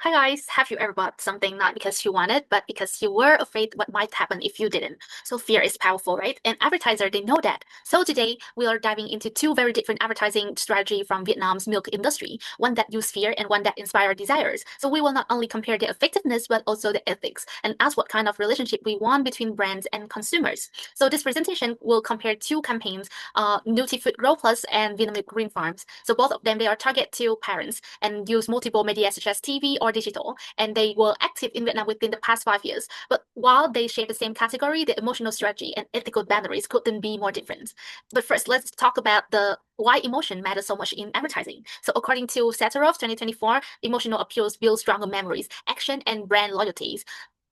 Hi guys, have you ever bought something not because you wanted, but because you were afraid what might happen if you didn't? So fear is powerful, right? And advertiser, they know that. So today we are diving into two very different advertising strategy from Vietnam's milk industry, one that use fear and one that inspire desires. So we will not only compare the effectiveness, but also the ethics and ask what kind of relationship we want between brands and consumers. So this presentation will compare two campaigns, Nutri-Food Grow Plus and Vietnamese Green Farms. So both of them, they are target to parents and use multiple media such as TV or digital, and they were active in Vietnam within the past 5 years. But while they share the same category, the emotional strategy and ethical boundaries couldn't be more different. But first, let's talk about the why emotion matters so much in advertising. So according to Satterov 2024, emotional appeals build stronger memories, action, and brand loyalties.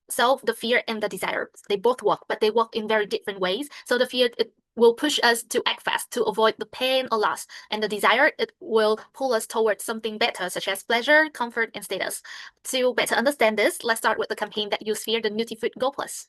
So the fear and the desire, they both work, but they work in very different ways. So the fear, it will push us to act fast to avoid the pain or loss. And the desire, it will pull us towards something better, such as pleasure, comfort, and status. To better understand this, let's start with the campaign that use fear, the Nutri-Food Go Plus.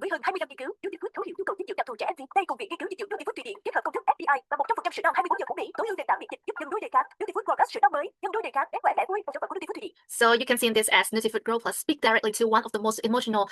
Với hơn 25 nghiên cứu, Nutri-Food thấu hiểu nhu cầu dinh dưỡng đặc thù trẻ em Việt. Đây cùng viện nghiên cứu dinh dưỡng Nutri-Food Thụy Điển kết hợp công thức FDI và 100% sữa non 24 giờ của Mỹ, tối ưu nền tảng miễn dịch giúp nhân đôi đề kháng. Nutri-Food Plus sữa non mới, nhân đôi đề kháng, bé khỏe vẻ vui, một sản phẩm của Nutri-Food Thụy Điển. So you can see in this as Nutri-Food Grow Plus speak directly to one of the most emotional,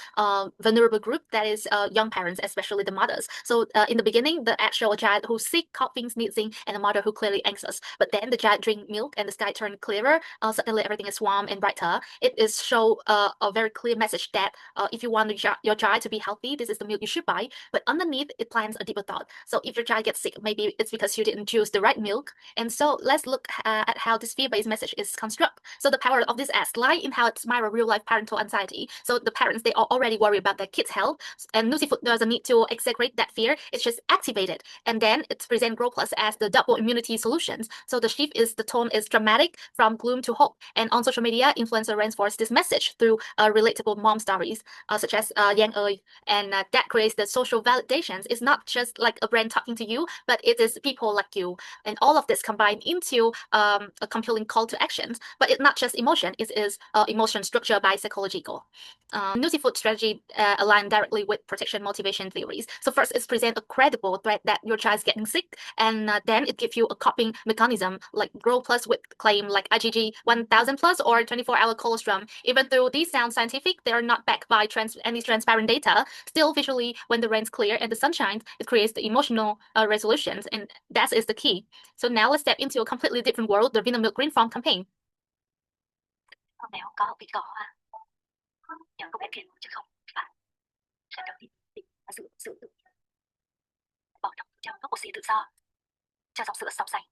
vulnerable group, that is young parents, especially the mothers. So in the beginning, the ad show a child who's sick, coughing, sneezing, and a mother who clearly anxious. But then the child drink milk and the sky turned clearer. Suddenly everything is warm and brighter. It is show a very clear message that if you want your child to be healthy, this is the milk you should buy. But underneath, it plants a deeper thought. So if your child gets sick, maybe it's because you didn't choose the right milk. And so let's look at how this fear-based message is constructed. So the power of this ad lies in how it mirrors real-life parental anxiety. So the parents, they are already worried about their kids' health, and Nutri-Food doesn't need to exaggerate that fear. It's just activated. And then it's present Grow Plus as the double immunity solutions. So the shift is the tone is dramatic from gloom to hope. And on social media, influencer reinforce this message through relatable mom stories, such as Yang Ơi, and that creates the social validations. It's not just like a brand talking to you, but it is people like you, and all of this combined into a compelling call to actions. But it's not just emotion, it is emotion structured by psychological. Nutri-Food strategy align directly with protection motivation theories. So first, it's present a credible threat that your child's getting sick, and then it gives you a coping mechanism like Grow Plus with claim like IgG 1000 plus or 24-hour colostrum. Even though these sound scientific, they are not backed by any transparent data. Still, visually, when the rain's clear and the sun shines, it creates the emotional resolutions, and that is the key. So now let's step into a completely different world, the Vietnamese Green Farm campaign. Con mèo có bị cỏ à? Nhờ công em kia chứ không phải sẽ được sự tự bỏ trong gốc oxy tự do cho dòng sữa sọc sạch.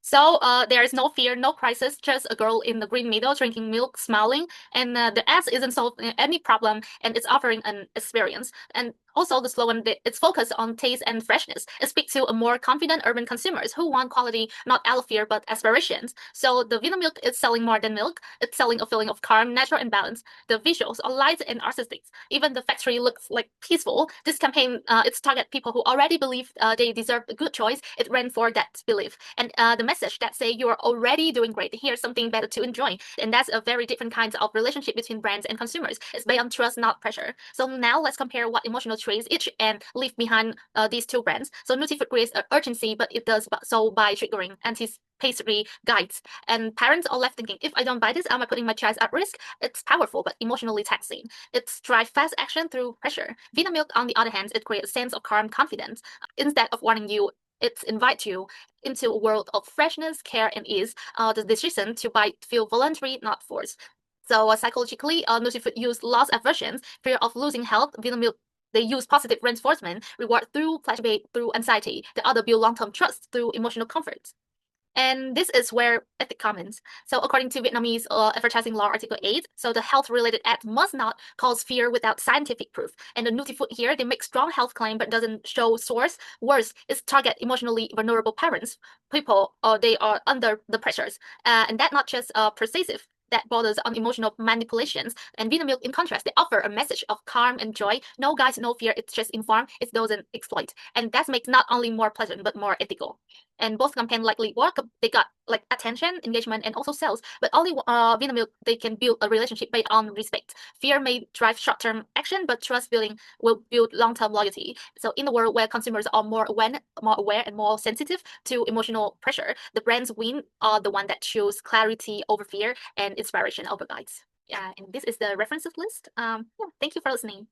So there is no fear, no crisis, just a girl in the green meadow drinking milk, smiling, and the ad isn't solving any problem, and it's offering an experience. And also the slogan, it's focused on taste and freshness. It speaks to a more confident urban consumers who want quality, not out of fear, but aspirations. So the Vietnam milk is selling more than milk. It's selling a feeling of calm, natural, and balance. The visuals are light and artistic. Even the factory looks like peaceful. This campaign, it's target people who already believe they deserve a good choice. It ran for that belief. And the message that say you are already doing great, here's something better to enjoy. And that's a very different kinds of relationship between brands and consumers. It's based on trust, not pressure. So now let's compare what emotional traits each and leave behind these two brands. So Nutri-Food creates urgency, but it does so by triggering anticipatory guides. And parents are left thinking, if I don't buy this, am I putting my child at risk? It's powerful, but emotionally taxing. It's drive fast action through pressure. Vita Milk, on the other hand, it creates a sense of calm confidence. Instead of warning you, it invites you into a world of freshness, care, and ease. The decision to buy feel voluntary, not forced. So psychologically, Nutri-Food use loss aversions, fear of losing health. Vita Milk, they use positive reinforcement, reward through flashback, through anxiety. The other build long-term trust through emotional comfort. And this is where ethic comes. So according to Vietnamese advertising law article 8, so the health-related ad must not cause fear without scientific proof. And the Nutri-Food here, they make strong health claim but doesn't show source. Worse, it's target emotionally vulnerable parents. People, they are under the pressures. And that not just pervasive, that borders on emotional manipulations. And Vita Milk, in contrast, they offer a message of calm and joy. No guys, no fear. It's just informed. It doesn't exploit. And that makes not only more pleasant, but more ethical. and both campaign likely work. They got like attention, engagement, and also sales. But only Vinamilk, they can build a relationship based on respect. Fear may drive short-term action, but trust building will build long-term loyalty. So in the world where consumers are more aware and more sensitive to emotional pressure, the brands win are the one that choose clarity over fear and inspiration over guides. Yeah, and this is the references list. Yeah, thank you for listening.